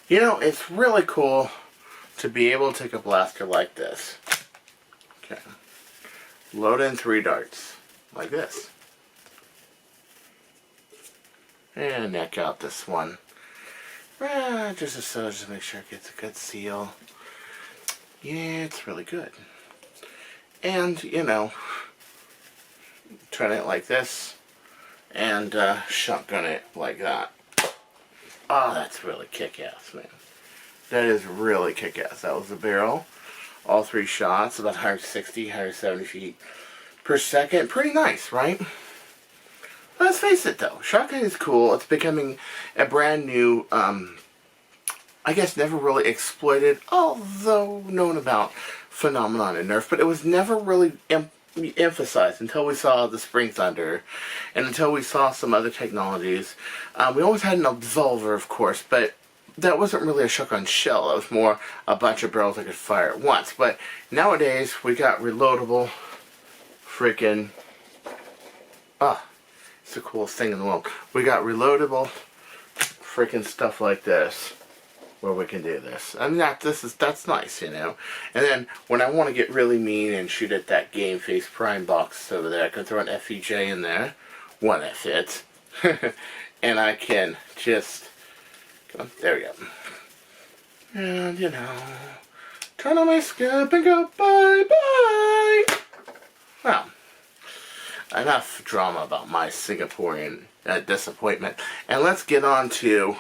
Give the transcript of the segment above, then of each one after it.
You know, it's really cool to be able to take a blaster like this. Okay. Load in 3 darts, like this. And neck out this one. Just so to make sure it gets a good seal. Yeah, it's really good. And, you know, turn it like this and shotgun it like that. Oh, that's really kick-ass, man. That is really kick-ass. That was the barrel. All 3 shots, about 160, 170 feet per second. Pretty nice, right? Let's face it, though. Shotgun is cool. It's becoming a brand new, I guess never really exploited, although known about, phenomenon in Nerf. But it was never really emphasized until we saw the Spring Thunder and until we saw some other technologies. We always had an absolver, of course, but that wasn't really a shotgun shell. That was more a bunch of barrels that could fire at once. But nowadays, we got reloadable freaking... it's the coolest thing in the world. We got reloadable freaking stuff like this, where we can do this. I mean, that's nice, you know. And then when I want to get really mean and shoot at that Game Face Prime box over there, I can throw an FEJ in there, one that fits, and I can just, there we go. And you know, turn on my scope and go bye bye. Well, enough drama about my Singaporean disappointment, and let's get on to,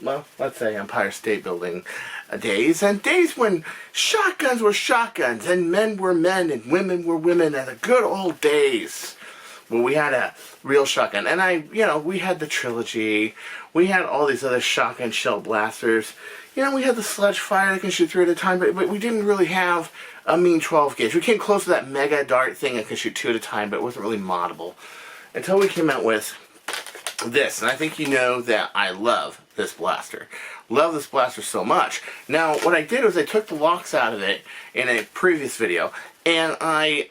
well, let's say Empire State Building days, and days when shotguns were shotguns, and men were men, and women were women, and the good old days when we had a real shotgun. And we had the Trilogy, we had all these other shotgun shell blasters, you know, we had the Sledge Fire that can shoot 3 at a time, but we didn't really have a mean 12 gauge. We came close to that Mega Dart thing that could shoot 2 at a time, but it wasn't really moddable until we came out with this. And I think you know that I love this blaster. Love this blaster so much. Now, what I did was I took the locks out of it in a previous video, and I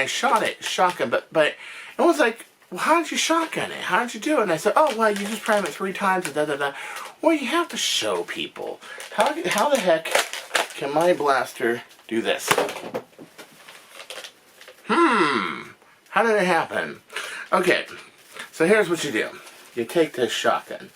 shot it shotgun, but it was like, well, how did you shotgun it? How did you do it? And I said, oh, well, you just prime it 3 times, and da-da-da. Well, you have to show people. How the heck can my blaster do this? How did it happen? Okay, so here's what you do. You take this shotgun.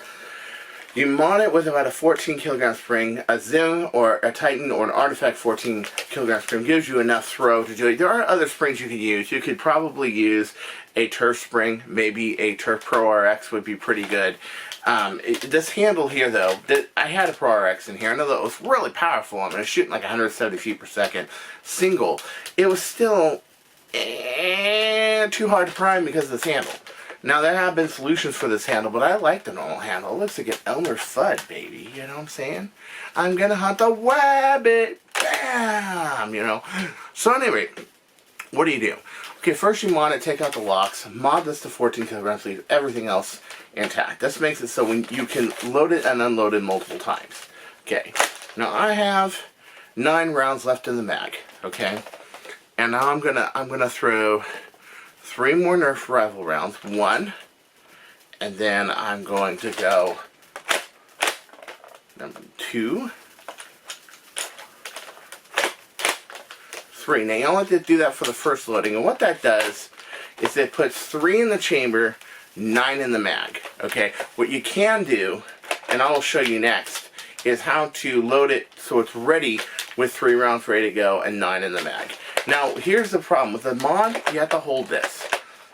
You mod it with about a 14 kilogram spring. A Zim or a Titan or an Artifact 14 kilogram spring gives you enough throw to do it. There are other springs you could use. You could probably use a Turf spring. Maybe a Turf Pro RX would be pretty good. This handle here, though, I had a Pro RX in here. I know that it was really powerful. I mean, it's shooting like 170 feet per second single. It was still too hard to prime because of this handle. Now, there have been solutions for this handle, but I like the normal handle. It looks like an Elmer Fudd, baby. You know what I'm saying? I'm gonna hunt the wabbit. Bam! You know? So, anyway, what do? Okay, first you mod it, take out the locks, mod this to 14 kilograms, leave everything else intact. This makes it so when you can load it and unload it multiple times. Okay, now I have 9 rounds left in the mag, okay? And now I'm gonna throw 3 more Nerf Rival rounds, 1, and then I'm going to go number 2, 3. Now you only have to do that for the first loading, and what that does is it puts 3 in the chamber, 9 in the mag. Okay, what you can do, and I will show you next, is how to load it so it's ready with 3 rounds ready to go and 9 in the mag. Now here's the problem with the mod. You have to hold this.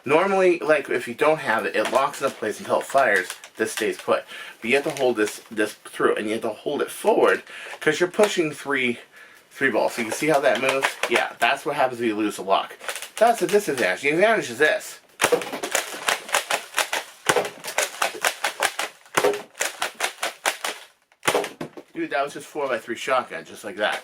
Normally, like if you don't have it, it locks into place until it fires. This stays put, but you have to hold this through, and you have to hold it forward because you're pushing three balls. So you can see how that moves? Yeah, that's what happens when you lose the lock. That's the disadvantage. The advantage is this. Dude, that was just 4x3 shotgun, just like that.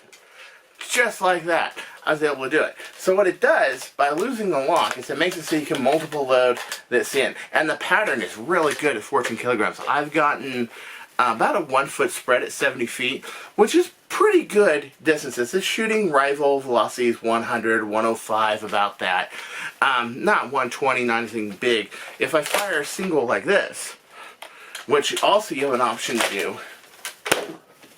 Just like that. I was able to do it. So what it does, by losing the lock, is it makes it so you can multiple load this in. And the pattern is really good at 14 kilograms. I've gotten about a 1 foot spread at 70 feet, which is pretty good distances. It's shooting rival velocities 100, 105, about that. Not 120, not anything big. If I fire a single like this, which also you have an option to do.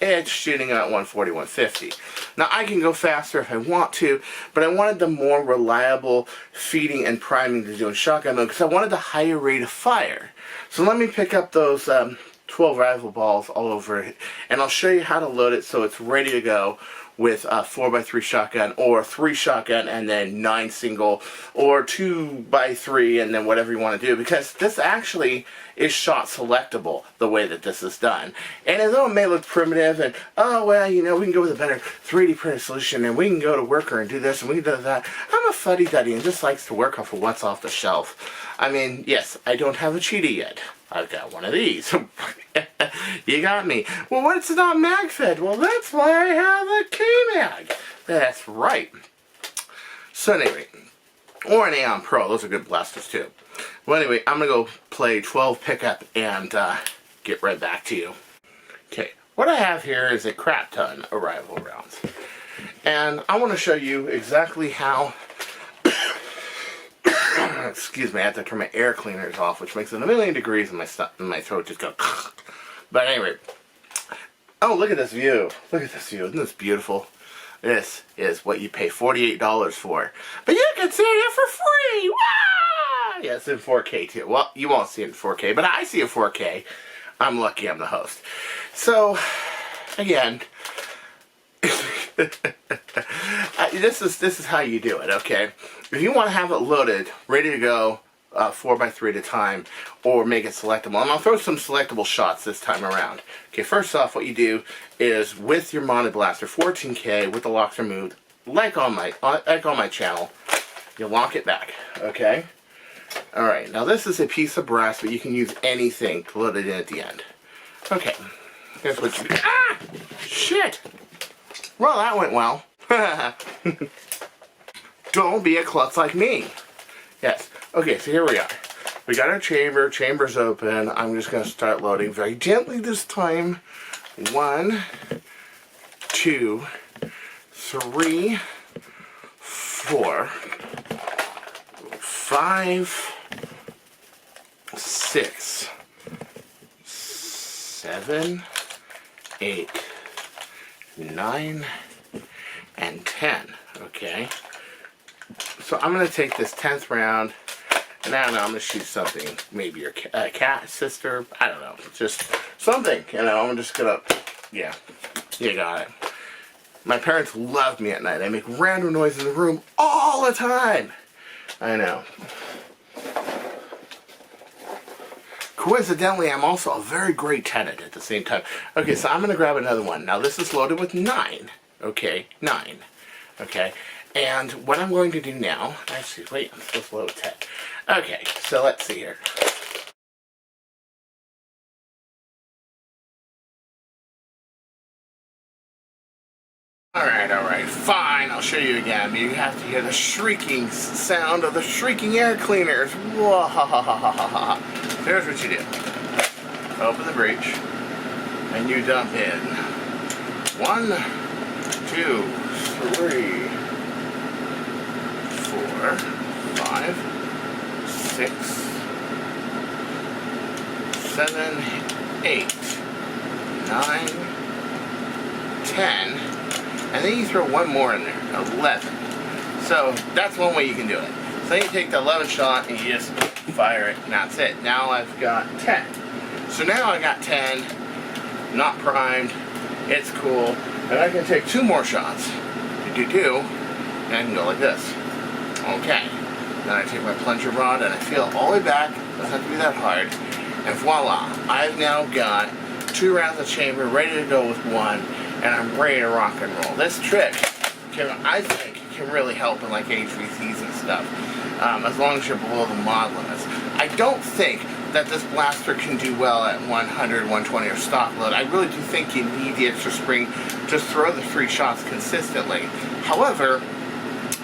It's shooting at 140, 150. Now I can go faster if I want to, but I wanted the more reliable feeding and priming to do in shotgun mode because I wanted the higher rate of fire. So let me pick up those 12 rifle balls all over it, and I'll show you how to load it so it's ready to go with a 4x3 shotgun, or 3 shotgun and then 9 single, or 2x3 and then whatever you want to do, because this actually is shot selectable the way that this is done. And although it may look primitive and, oh well, you know, we can go with a better 3D printed solution and we can go to Worker and do this and we can do that, I'm a fuddy-duddy and just likes to work off of what's off the shelf. I mean, yes, I don't have a cheetah yet. I've got one of these. You got me. Well, what's not mag-fed? Well, that's why I have a K-mag. That's right. So anyway, or an Aeon Pro. Those are good blasters too. Well, anyway, I'm going to go play 12 pickup and get right back to you. Okay, what I have here is a crap ton of rifle rounds. And I want to show you exactly how... Excuse me, I have to turn my air cleaners off, which makes it a million degrees and my throat just goes... But anyway, oh, look at this view. Look at this view. Isn't this beautiful? This is what you pay $48 for. But you can see it for free! Wah! Yeah, it's in 4K too. Well, you won't see it in 4K, but I see it 4K. I'm lucky I'm the host. So, again... this is how you do it, okay? If you want to have it loaded, ready to go, 4x3 at a time, or make it selectable. And I'll throw some selectable shots this time around. Okay, first off, what you do is with your mounted blaster, 14K, with the locks removed, like on my channel, you lock it back, okay? Alright, now this is a piece of brass, but you can use anything to load it in at the end. Okay, here's what you do. Ah! Shit! Well, that went well. Don't be a klutz like me. Yes. Okay, so here we are. We got our chamber. Chamber's open. I'm just going to start loading very gently this time. 1, 2, 3, 4, 5, 6, 7, 8, 9, and 10. Okay. So I'm going to take this 10th round, and I don't know, I'm going to shoot something, maybe your cat, sister, I don't know, just something, you know, I'm just going to, yeah, you got it. My parents love me at night. I make random noise in the room all the time. I know. Coincidentally, I'm also a very great tenant at the same time. Okay, so I'm going to grab another one. Now, this is loaded with 9. Okay, 9. Okay, and what I'm going to do now... Actually, wait, I'm supposed to load with 10. Okay, so let's see here. Alright, fine, I'll show you again. You have to hear the shrieking sound of the shrieking air cleaners. Wah-ha-ha-ha-ha-ha. Here's what you do. Open the breech, and you dump in 1, 2, 3, 4, 5, 6, 7, 8, 9, 10, and then you throw one more in there, 11. So that's one way you can do it. So then you take the 11 shot and you just fire it, and that's it. Now I've got 10. So now I got 10, not primed, it's cool, and I can take 2 more shots, and I can go like this. Okay. Then I take my plunger rod and I feel it all the way back, doesn't have to be that hard, and voila, I've now got 2 rounds of chamber ready to go with 1, and I'm ready to rock and roll. This trick I think can really help in like HVCs and stuff, as long as you're below the mod limits. I don't think that this blaster can do well at 100, 120 or stock load. I really do think you need the extra spring to throw the 3 shots consistently. However,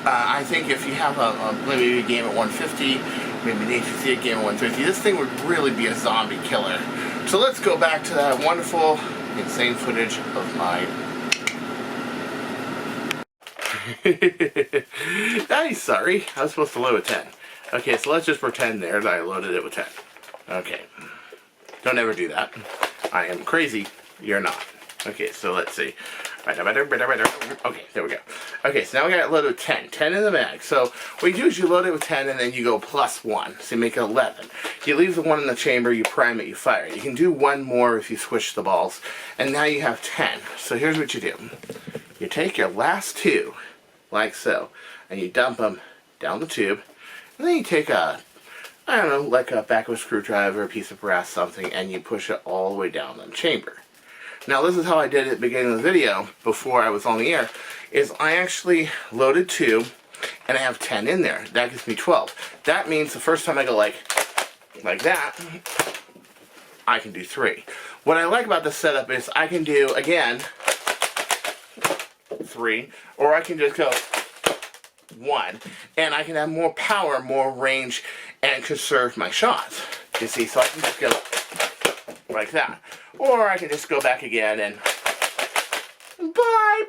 I think if you have maybe a game at 150, maybe an HVC game at 150, this thing would really be a zombie killer. So let's go back to that wonderful, insane footage of mine. I'm sorry, I was supposed to load with 10. Okay, so let's just pretend there that I loaded it with 10. Okay. Don't ever do that. I am crazy. You're not. Okay, so let's see. Okay, there we go. Okay, so now we got it loaded with 10. 10 in the mag. So what you do is you load it with 10 and then you go plus 1. So you make it 11. You leave the 1 in the chamber, you prime it, you fire it. You can do 1 more if you switch the balls. And now you have 10. So here's what you do. You take your last 2, like so, and you dump them down the tube. And then you take a, I don't know, like a back of a screwdriver, a piece of brass, something, and you push it all the way down the chamber. Now this is how I did it at the beginning of the video, before I was on the air, is I actually loaded 2, and I have 10 in there. That gives me 12. That means the first time I go like that, I can do 3. What I like about this setup is I can do, again, 3, or I can just go 1, and I can have more power, more range, and conserve my shots. You see, so I can just go like that. Or I can just go back again and bye.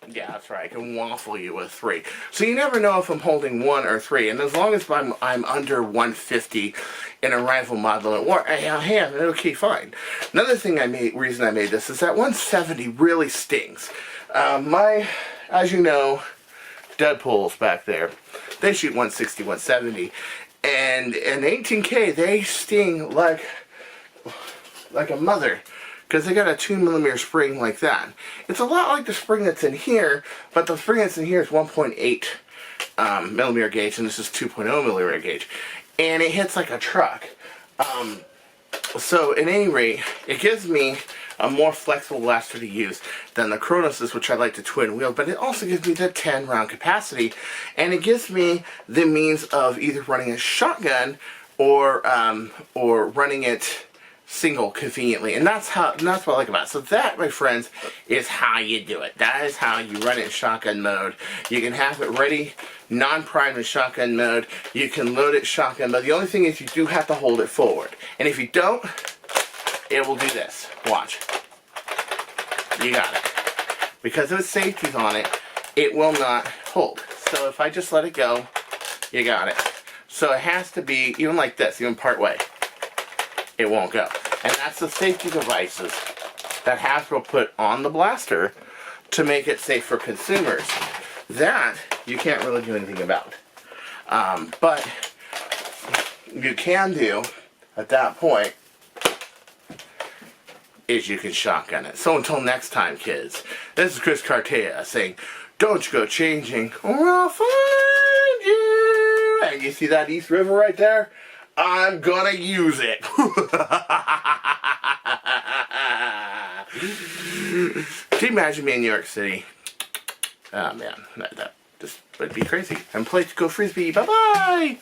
Yeah, that's right. I can waffle you with 3. So you never know if I'm holding 1 or 3. And as long as I'm under 150 in a rival model, okay, fine. Another thing reason I made this is that 170 really stings. As you know, Deadpool's back there. They shoot 160, 170, and in 18K they sting like a mother, because they got a 2mm spring like that. It's a lot like the spring that's in here, but the spring that's in here is 1.8 millimeter gauge, and this is 2.0 millimeter gauge, and it hits like a truck. So at any rate, it gives me a more flexible blaster to use than the Cronus's, which I like to twin wheel, but it also gives me the 10 round capacity, and it gives me the means of either running a shotgun or running it single conveniently, and that's what I like about it. So that, my friends, is how you do it. That is how you run it in shotgun mode. You can have it ready, non-primed in shotgun mode. You can load it shotgun mode. The only thing is you do have to hold it forward, and if you don't, it will do this. Watch. You got it. Because of its safeties on it, it will not hold. So if I just let it go, you got it. So it has to be, even like this, even part way, it won't go. And that's the safety devices that Hasbro put on the blaster to make it safe for consumers. That you can't really do anything about. But you can do, at that point, is you can shotgun it. So until next time, kids, this is Chris Cartaya saying, don't you go changing, or I'll find you. And you see that East River right there? I'm gonna use it. Can you imagine me in New York City? Oh man, that just would be crazy. And play to go frisbee. Bye bye.